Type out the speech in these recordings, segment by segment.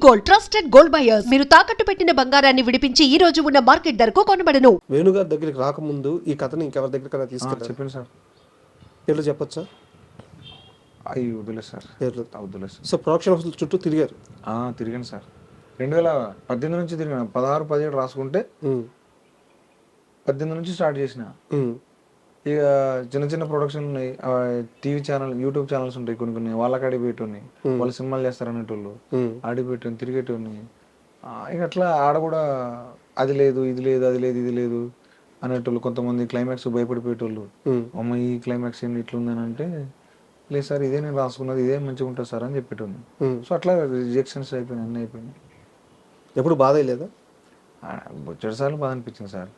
Gold, trusted gold buyers. మీరు తాకట్టు పెట్టిన బంగారాన్ని విడిపించి ఈ రోజు ఉన్న మార్కెట్ ధరకు కొనబడను. వేణుగారి దగ్గరికి రాకముందు ఈ కథని ఇంకెవరి దగ్గరికైనా తీసుకెళ్ళారు? చెప్పండి సార్. పేర్లు చెప్పొచ్చా? అవి వదిలేదు సార్. పేర్లు వదిలేదు సార్. సో ప్రొడక్షన్ హౌస్ చుట్టూ తిరిగారు? తిరిగాను సార్. 2018 నుంచి తిరిగాను. 16, 17 రాసుకుంటే 18 నుంచి స్టార్ట్ చేసిన. ఇక చిన్న చిన్న ప్రొడక్షన్ ఉన్నాయి, టీవీ ఛానల్, యూట్యూబ్ ఛానల్స్ ఉంటాయి కొన్ని వాళ్ళకి అడిగిపెట్టుని, వాళ్ళు సినిమాలు చేస్తారు అనేటోళ్ళు అడిగిపెట్టుని తిరిగేటోని. ఇక అట్లా ఆడ కూడా అది లేదు ఇది లేదు అది లేదు ఇది లేదు అనేటోళ్ళు. కొంతమంది క్లైమాక్స్ భయపడిపోయేటోళ్ళు, అమ్మ ఈ క్లైమాక్స్ ఏంటి ఇట్లుందని అంటే, లేదు సార్ ఇదే నేను రాసుకున్నది, ఇదే మంచిగా ఉంటుంది సార్ అని చెప్పేటోని. సో అట్లా రిజెక్షన్స్ అయిపోయినాయి, అన్నీ అయిపోయినాయి. ఎప్పుడు బాధ లేదా? బొచ్చడి సార్లు బాధ అనిపించింది సార్,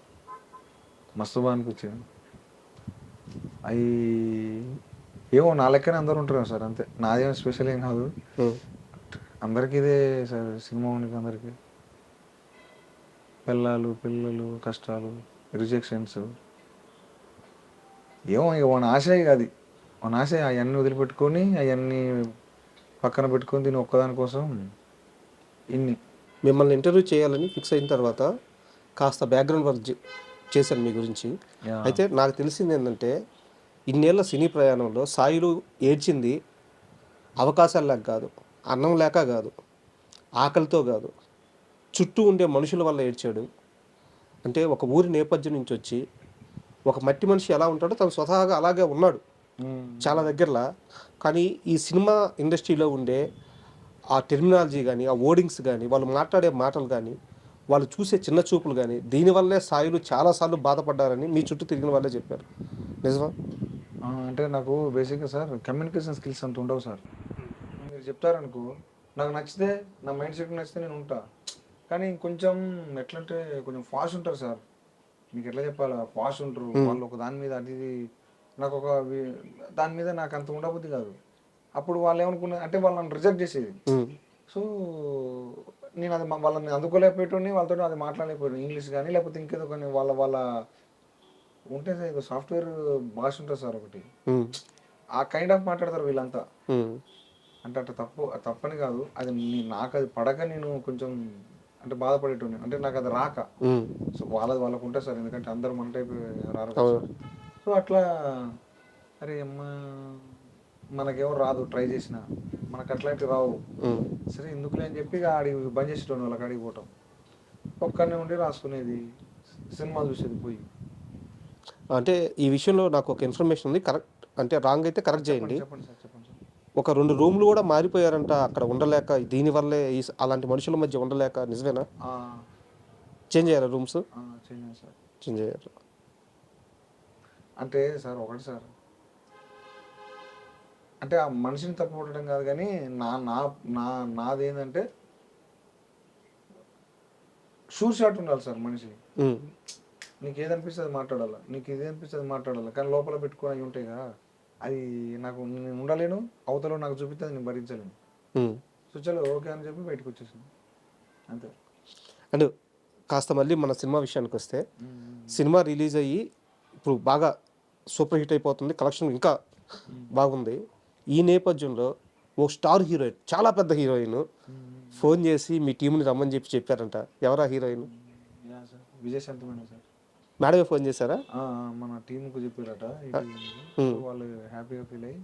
మస్తు బాధ అనిపించింది. అవి ఏమో నా లెక్కనే అందరూ ఉంటారు సార్, అంతే. నాదేమో స్పెషల్ ఏం కాదు, అందరికీ ఇదే సార్. సినిమా ఉంది అందరికీ, పిల్లలు కష్టాలు, రిజెక్షన్స్. ఏమో ఇక మన ఆశయం కాదు, మన ఆశ అవన్నీ వదిలిపెట్టుకొని అవన్నీ పక్కన పెట్టుకొని దీన్ని ఒక్కదాని కోసం ఇన్ని. మిమ్మల్ని ఇంటర్వ్యూ చేయాలని ఫిక్స్ అయిన తర్వాత కాస్త బ్యాక్గ్రౌండ్ వర్క్ చేశాను మీ గురించి. అయితే నాకు తెలిసింది ఏంటంటే, ఇన్నేళ్ల సినీ ప్రయాణంలో సాయిలు ఏడ్చింది అవకాశాలు లేక కాదు, అన్నం లేక కాదు, ఆకలితో కాదు, చుట్టూ ఉండే మనుషుల వల్ల ఏడ్చాడు. అంటే ఒక ఊరి నేపథ్యం నుంచి వచ్చి ఒక మట్టి మనిషి ఎలా ఉంటాడో తను స్వతహాగా అలాగే ఉన్నాడు చాలా దగ్గరలో. కానీ ఈ సినిమా ఇండస్ట్రీలో ఉండే ఆ టెర్మినాలజీ కానీ, ఆ ఓడింగ్స్ కానీ, వాళ్ళు మాట్లాడే మాటలు కానీ, వాళ్ళు చూసే చిన్న చూపులు కానీ, దీనివల్లే సాయిలు చాలాసార్లు బాధపడ్డారని మీ చుట్టూ తిరిగిన వాళ్ళే చెప్పారు. నిజమా? అంటే నాకు బేసిక్గా సార్ కమ్యూనికేషన్ స్కిల్స్ అంత ఉండవు సార్. మీరు చెప్తారనుకో, నాకు నచ్చితే, నా మైండ్ సెట్ నచ్చితే నేను ఉంటా. కానీ కొంచెం ఎట్లంటే కొంచెం ఫాస్ట్ ఉంటారు సార్. మీకు ఎట్లా చెప్పాలా, ఫాస్ట్ ఉంటారు వాళ్ళు. ఒక దాని మీద అది నాకు ఒక దాని మీద నాకు అంత ఉండబుద్ధి కాదు. అప్పుడు వాళ్ళు ఏమనుకున్నా అంటే వాళ్ళు నన్ను రిజెక్ట్ చేసేది. సో నేను అది వాళ్ళని అందుకోలేకపోయేటోని, వాళ్ళతో అది మాట్లాడలేకపోయాను, ఇంగ్లీష్ కానీ లేకపోతే ఇంకేదో కానీ వాళ్ళ ఉంటే సార్ సాఫ్ట్వేర్ భాష ఉంటుంది సార్ ఒకటి, ఆ కైండ్ ఆఫ్ మాట్లాడతారు వీళ్ళంతా. అంటే అట్లా తప్పని కాదు, అది నాకు అది పడక నేను కొంచెం అంటే బాధపడేటోని, అంటే నాకు అది రాక. సో వాళ్ళకు ఉంటుంది సార్, ఎందుకంటే అందరూ మన టైప్ రారు. సో అట్లా అరే అమ్మ మనకేమో రాదు, ట్రై చేసిన మనకు అట్లాంటివి రావు, సరే ఎందుకులే అని చెప్పి ఆడి బంద్ చేసేటోని, వాళ్ళకి అడిగి పోవటం, ఒక్కనే ఉండి రాసుకునేది, సినిమాలు చూసేది పోయి. అంటే ఈ విషయంలో నాకు ఒక ఇన్ఫర్మేషన్ ఉంది, కరెక్ట్ అంటే రాంగ్ అయితే కరెక్ట్ చేయండి. చెప్పండి సార్, చెప్పండి సార్. ఒక 2 రూమ్లు కూడా మారిపోయారంట అక్కడ ఉండలేక, దీనివల్లే అలాంటి మనుషుల మధ్య ఉండలేక. నిజమేనా? చేంజ్ అయ్యారా రూమ్స్? చేంజ్ అయ్యారు. అంటే సార్ ఒకటి సార్, అంటే ఆ మనిషిని తప్పు పట్టడం కాదు, కానీ నాదేంటంటే షూర్ షాట్ ఉండాలి సార్ మనిషి. నీకు ఏదనిపిస్తే అది మాట్లాడాలి, నీకు ఇది అనిపిస్తే అది మాట్లాడాలి, కానీ లోపల పెట్టుకొని అవి ఉంటాయి కదా, అది నాకు నేను ఉండలేను, అవతల నాకు చూపిస్తే నేను భరించలేను. సో చలో ఓకే అని చెప్పి బయటకు వచ్చేసాను, అంతే. అండ్ కాస్త మళ్ళీ మన సినిమా విషయానికి వస్తే, సినిమా రిలీజ్ అయ్యి ఇప్పుడు బాగా సూపర్ హిట్ అయిపోతుంది, కలెక్షన్ ఇంకా బాగుంది. ఈ నేపథ్యంలో ఓ స్టార్ హీరోయిన్, చాలా పెద్ద హీరోయిన్ ఫోన్ చేసి మీ టీంని రమ్మని చెప్పారంట. ఎవరా హీరోయిన్? Vijayashanti madam sir. మేడమే ఫోన్ చేశారా? మన టీంకు చెప్పారట, వాళ్ళు హ్యాపీగా ఫీల్ అయ్యి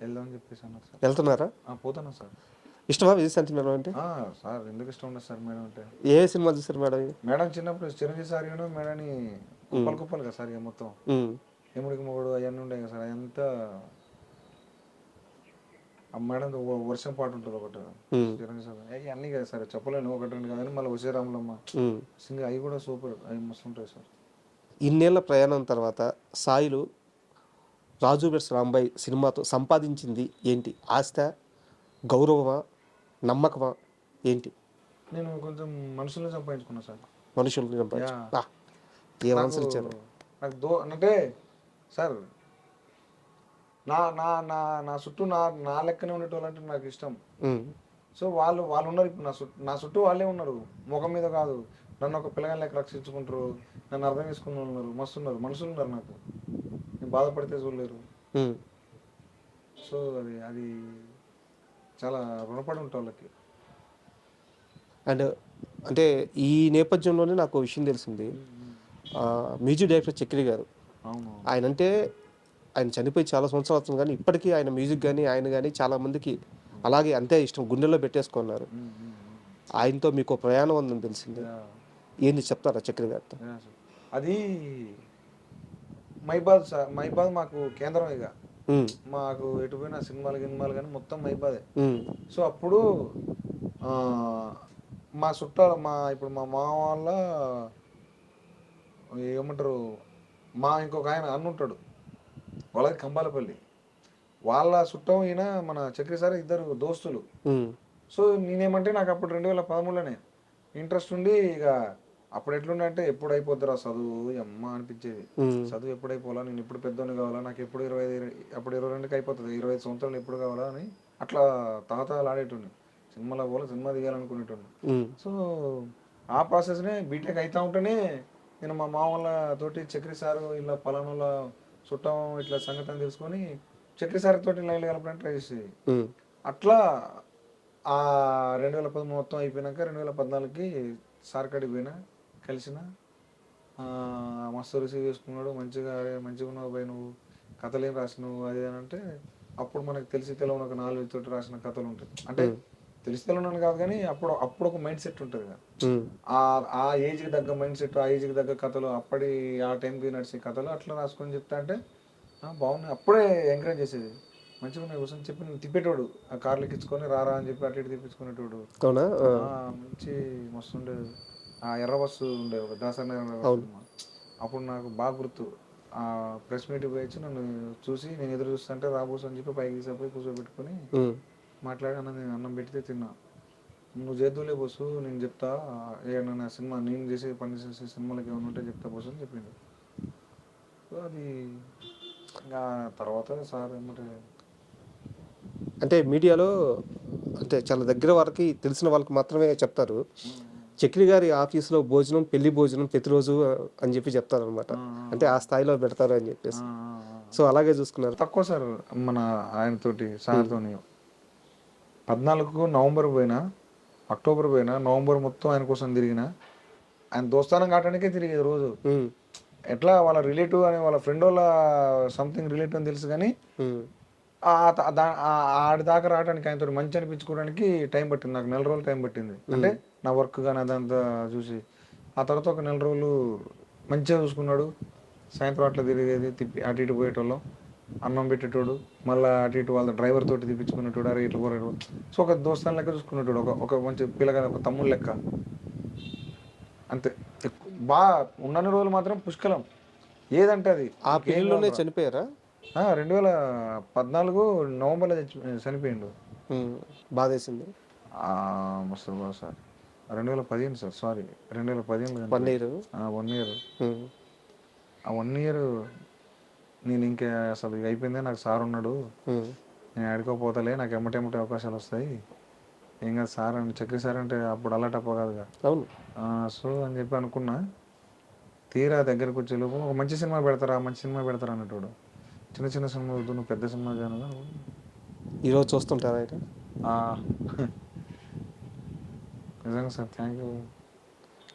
వెళ్దామని చెప్పేసి అన్నారు సార్. వెళ్తున్నారా? పోతాను సార్. ఇష్టమా విజయశాంతి మేడం అంటే? సార్ ఎందుకు ఇష్టం ఉండదు సార్ మేడం అంటే. ఏ సినిమా చూసారు మేడం? మేడం చిన్నప్పుడు చిరంజీవి సార్ మేడంని కుప్పలు కదా సార్, ఇక మొత్తం ఎముడికి మొగుడు అవన్నీ ఉండే కదా సార్, అదంతా ఆ మేడం వర్షం పాట ఉంటుంది ఒకటి, చిరంజీవి సార్ అన్నీ కదా సార్, చెప్పలేను ఒకటి రెండు కానీ, మళ్ళీ వచ్చే రాములమ్మ సింగ్ అవి కూడా సూపర్, అవి మస్తు ఉంటాయి సార్. ఇన్నేళ్ల ప్రయాణం తర్వాత సాయిలు రాజు వెడ్స్ రాంబాయ్ సినిమాతో సంపాదించింది ఏంటి? ఆస్థ, గౌరవమా, నమ్మకమా, ఏంటి? నేను కొంచెం మనుషుల్ని సంపాదించుకున్నా సార్. మనుషుల్ని సంపాదించు. ఏం ఆన్సర్ ఇచ్చారు? నాకు అంటే సార్ నా నా నా నా చుట్టూ నా లెక్కనే ఉండేటోళ్ళంటే నాకు ఇష్టం. సో వాళ్ళు ఉన్నారు ఇప్పుడు నా చుట్టూ వాళ్ళే ఉన్నారు, ముఖం మీద కాదు. నన్ను ఒక పిల్లగాని లెక్క రక్షించుకుంటారు, నన్ను అర్థం చేసుకుని ఉన్నారు, మస్తు ఉన్నారు, మనుషులు ఉన్నారు నాకు. నేను బాధపడితే చూడలేరు. సో అది చాలా రుణపడి ఉంటా వాళ్ళకి. అండ్ అంటే ఈ నేపథ్యంలోనే నాకు ఒక విషయం తెలిసింది. మ్యూజిక్ డైరెక్టర్ చక్రి గారు, అవును. ఆయన చనిపోయి చాలా సంవత్సరాలు అవుతుంది, కానీ ఇప్పటికీ ఆయన మ్యూజిక్ కానీ ఆయన కానీ చాలామందికి అలాగే అంతే ఇష్టం, గుండెల్లో పెట్టేసుకున్నారు. ఆయనతో మీకు ప్రయాణం ఉందని తెలిసింది. ఏంది చెప్తారా చక్రి గారితో? అది మైబాద్ సార్, మైబాద్ మాకు కేంద్రం. ఇక మాకు ఎటు పోయినా సినిమాలు కానీ మొత్తం మైబాదే. సో అప్పుడు మా చుట్టాలు, ఇప్పుడు మా మామ వాళ్ళ ఏమంటారు, ఇంకొక ఆయన అన్న ఉంటాడు, వాళ్ళది కంబాలపల్లి, వాళ్ళ చుట్టం ఈయన మన చక్రి సార్, ఇద్దరు దోస్తులు. సో నేనేమంటే నాకు అప్పుడు 2013లోనే ఇంట్రెస్ట్ ఉండి, ఇక అప్పుడు ఎట్లుండే అంటే ఎప్పుడు అయిపోద్దిరా చదువు అమ్మ అనిపించేది. చదువు ఎప్పుడు అయిపోవాలా, నేను ఎప్పుడు పెద్దోని కావాలా, నాకు ఎప్పుడు 22కి అయిపోతుంది, 25 సంవత్సరాలు ఎప్పుడు కావాలా అని అట్లా తాతలాడేటోండి. సినిమాలో పోలా, సినిమా దిగాలనుకునేటోండి. సో ఆ ప్రాసెస్నే బీటెక్ అవుతా ఉంటేనే నేను మా మామూల తోటి చక్రి సారు ఇలా పలానాల చుట్టం ఇట్లా సంగతి తెలుసుకొని చక్రి సార్ తోటి లైన్లు కలపడానికి ట్రై చేసేది. అట్లా ఆ 2013 మొత్తం అయిపోయినాక 2014కి సార్ కాడికి పోయినా, కలిసిన, మస్తు రిసీవ్ చేసుకున్నాడు. మంచిగా ఉన్నావు పోయి, నువ్వు కథలు ఏం రాసినావు అది అని అంటే, అప్పుడు మనకు తెలిసి తెలవని ఒక 4 తోటి రాసిన కథలు ఉంటాయి. అంటే తెలిసి తెలవని కాదు కానీ అప్పుడు ఒక మైండ్ సెట్ ఉంటుంది కదా, ఆ ఏజ్కి తగ్గ మైండ్ సెట్, ఆ ఏజ్కి తగ్గ కథలు, అప్పటి ఆ టైంకి నడిచే కథలు అట్లా రాసుకొని చెప్తా అంటే బాగున్నాయి. అప్పుడే ఎంకరేజ్ చేసేది, మంచిగా ఉన్నాయి కూర్చొని చెప్పి తిప్పేటోడు, ఆ కార్లు ఎక్కించుకొని రారా అని చెప్పి అటు ఇటు తిప్పించుకునేటోడు. మంచి మస్తు ఉండేది. ఆ ఎర్ర బస్సు ఉండేది, ఒక దాసనగర్. అప్పుడు నాకు బాగా గుర్తు, ఆ ప్రెస్ మీట్ పోయొచ్చి నన్ను చూసి, నేను ఎదురు చూస్తుంటే రాబోసు అని చెప్పి పైకి తీసుకుపోయి కూర్చోబెట్టుకొని మాట్లాడి అన్నం పెడితే తిన్నా. నువ్వు చేద్దులే బస్సు, నేను చెప్తా, ఏమన్నా సినిమా నేను చేసే పని చేసే సినిమాలకి ఏమైనా ఉంటే చెప్తా బస్సు అని చెప్పిండు. సో అది ఇంకా తర్వాత సార్ ఏమంటే, అంటే మీడియాలో అంటే చాలా దగ్గర వారికి తెలిసిన వాళ్ళకి మాత్రమే చెప్తారు, చక్రి గారి ఆఫీస్లో భోజనం పెళ్లి భోజనం ప్రతిరోజు అని చెప్పి చెప్తారు అనమాట. అంటే ఆ స్థాయిలో పెడతారు అని చెప్పేసి. సో అలాగే చూసుకున్నారు. తక్కువ సార్ మన ఆయనతోటి సార్తో 14కు నవంబర్ పోయినా, అక్టోబర్ పోయినా, నవంబర్ మొత్తం ఆయన కోసం తిరిగిన. ఆయన దోస్తానం కావడానికే తిరిగేది రోజు. ఎట్లా వాళ్ళ రిలేటివ్ అని, వాళ్ళ ఫ్రెండ్ వాళ్ళ సంథింగ్ రిలేటివ్ అని తెలుసు కానీ ఆడి దాకా రావడానికి, ఆయనతో మంచి అనిపించుకోవడానికి టైం పట్టింది. నాకు 4 రోజులు టైం పట్టింది. అంటే నా వర్క్ కానీ అదంతా చూసి, ఆ తర్వాత ఒక 4 రోజులు మంచిగా చూసుకున్నాడు. సాయంత్రం అట్లా తిరిగేది, తిప్పి అటు ఇటు పోయేటోళ్ళం, అన్నం పెట్టేటోడు, మళ్ళీ అటు ఇటు వాళ్ళ డ్రైవర్ తోటి తిప్పించుకునేటోడు, అరే ఇట్లా పోరేటోడు. సో ఒక దోస్తాన్ లెక్క చూసుకునేటోడు, ఒక మంచి పిల్లగా, ఒక తమ్ముడు లెక్క అంతే. బాగా ఉన్న రోజులు మాత్రం పుష్కలం, ఏదంటే అది. ఆ పెళ్లిలోనే చనిపోయారా? 2014 నవంబర్లో చనిపోయిండు. బాధేసింది. మస్తు బాగా sir. 2015 sir, sorry 2015. 1 year. 1 year. ఆ 1 year నేను ఇంకా అసలు అయిపోయిందే, నాకు సార్ ఉన్నాడు, నేను ఆడుకోపోతలే, నాకు ఎమ్మటి అవకాశాలు వస్తాయి, ఏం కాదు సార్ అని. చక్రి సార్ అంటే అప్పుడు అలా టప్ప కాదుగా. అవును. సో అని చెప్పి అనుకున్నా. తీరా దగ్గరకు వచ్చే లోపు ఒక మంచి సినిమా పెడతారా అన్నట్టు. చిన్న సినిమా వద్దు, నువ్వు పెద్ద సినిమా కాను. ఈరోజు చూస్తుంటారా అయితే? నిజంగా సార్, థ్యాంక్ యూ.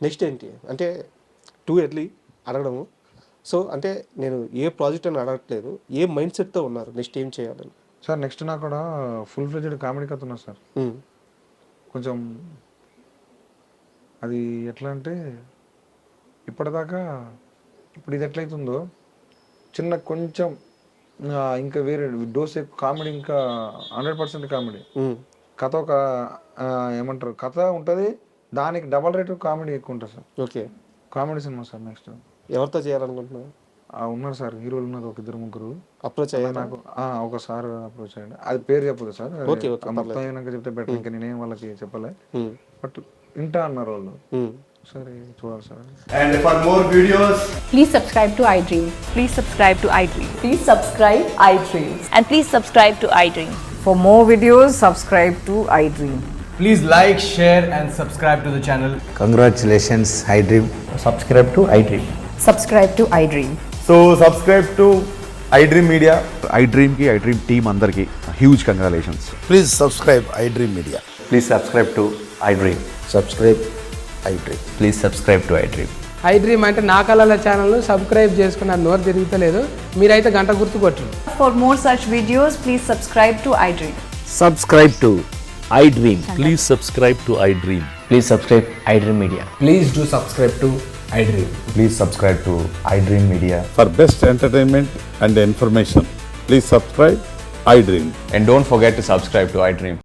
నెక్స్ట్ ఏంటి అంటే టూ ఎర్లీ అడగడము. సో అంటే నేను ఏ ప్రాజెక్ట్ అని అడగట్లేదు, ఏ మైండ్ సెట్తో ఉన్నారు, నెక్స్ట్ ఏం చేయాలని? సార్ నెక్స్ట్ నాకు కూడా ఫుల్ ఫ్లెడ్జ్డ్ కామెడీ కథ ఉన్నా సార్. కొంచెం అది ఎట్లా అంటే, ఇప్పటిదాకా ఇప్పుడు ఇది ఎట్లయితుందో చిన్న కొంచెం ఇంకా వేరే డోస్ ఎక్కువ కామెడీ, ఇంకా 100% కామెడీ. కథ ఒక ఏమంటారు, కథ ఉంటుంది, దానికి డబల్ రేట్ కామెడీ ఎక్కువ ఉంటుంది sir. Okay, comedy cinema sir. Next ఎవరితో చేయాలనుకుంటున్నారు? ఉన్నారు సార్, హీరోలు ఉన్నారు, ఒక 2-3 అప్రోచ్ అయ్యారు నాకు. ఒకసారి అప్రోచ్ అయ్యండి, అది పేరు చెప్పదు సార్, మొత్తం అయినాక చెప్తే బెటర్, ఇంకా నేనేం వాళ్ళకి చెప్పలే, బట్ వింటా అన్నారు వాళ్ళు. సరే చూడాలి sir. And for more videos, please subscribe to iDream. Please subscribe to iDream. Please subscribe iDream. And please subscribe to iDream. For more videos, subscribe to iDream. please like, share and subscribe to the channel. Congratulations, iDream. Subscribe to iDream. Subscribe to iDream. So subscribe to iDream Media. iDream ki iDream team andarki huge congratulations. Please subscribe iDream Media. Please subscribe to iDream. Subscribe iDream. Please subscribe to iDream. I dream అంటే నా కళల channel subscribe చేసుకున్న నోరు తిరుగుతలేదు, మీరైతే గంట గుర్తు కొట్టండి. For more such videos, please subscribe to iDream. Subscribe to iDream. Please subscribe to iDream. Please subscribe iDream Media. Please do subscribe to iDream. Please subscribe to iDream Media. For best entertainment and information, please subscribe iDream. And don't forget to subscribe to iDream.